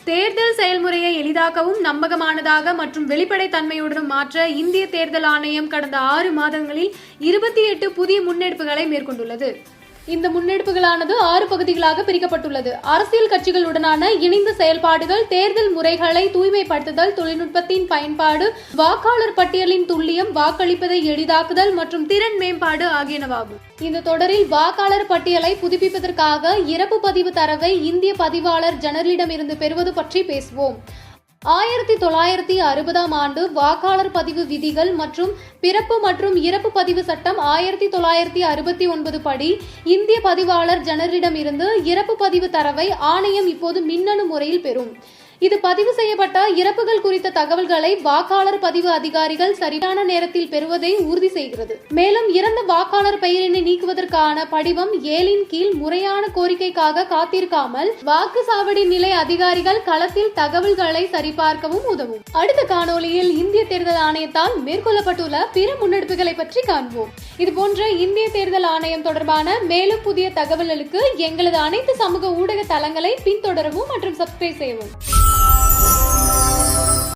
தேர்தல் செயல்முறையை எளிதாக்கவும் நம்பகமானதாக மற்றும் வெளிப்படைத்தன்மையுடனும் மாற்ற இந்திய தேர்தல் ஆணையம் கடந்த 6 மாதங்களில் 28 புதிய முன்னெடுப்புகளை மேற்கொண்டுள்ளது. இந்த முன்னெடுப்புகளானது 6 பகுதிகளாக பிரிக்கப்பட்டுள்ளது. அரசியல் கட்சிகளுடனான இணைந்த செயல்பாடுகள், தேர்தல் முறைகளை தூய்மைப்படுத்துதல், தொழில்நுட்பத்தின் பயன்பாடு, வாக்காளர் பட்டியலின் துல்லியம், வாக்களிப்பதை எளிதாக்குதல் மற்றும் திறன் மேம்பாடு ஆகியனவாகும். இந்த தொடரில் வாக்காளர் பட்டியலை புதுப்பிப்பதற்காக இறப்பு பதிவு தரவை இந்திய பதிவாளர் ஜெனரலிடமிருந்து பெறுவது பற்றி பேசுவோம். 1960ஆம் ஆண்டு வாக்காளர் பதிவு விதிகள் மற்றும் பிறப்பு மற்றும் இறப்பு பதிவு சட்டம் 1969 படி இந்திய பதிவாளர் ஜெனரலிடமிருந்து இறப்பு பதிவு தரவை ஆணையம் இப்போது மின்னணு முறையில் பெறும். இது பதிவு செய்யப்பட்ட இறப்புகள் குறித்த தகவல்களை வாக்காளர் பதிவு அதிகாரிகள் சரியான நேரத்தில் பெறுவதை உறுதி செய்கிறது. மேலும் இறந்த வாக்காளர் பெயரினை நீக்குவதற்கான படிவம் 7 கீழ் முறையான கோரிக்கைக்காக காத்திருக்காமல் வாக்குச்சாவடி நிலை அதிகாரிகள் களத்தில் தகவல்களை சரிபார்க்கவும் உதவும். அடுத்த காணொலியில் இந்திய தேர்தல் ஆணையத்தால் மேற்கொள்ளப்பட்டுள்ள பிற முன்னெடுப்புகளை பற்றி காண்போம். இதுபோன்ற இந்திய தேர்தல் ஆணையம் தொடர்பான மேலும் புதிய தகவல்களுக்கு எங்களது அனைத்து சமூக ஊடக தளங்களை பின்தொடரவும் மற்றும் சப்ஸ்கிரைப் செய்யவும்.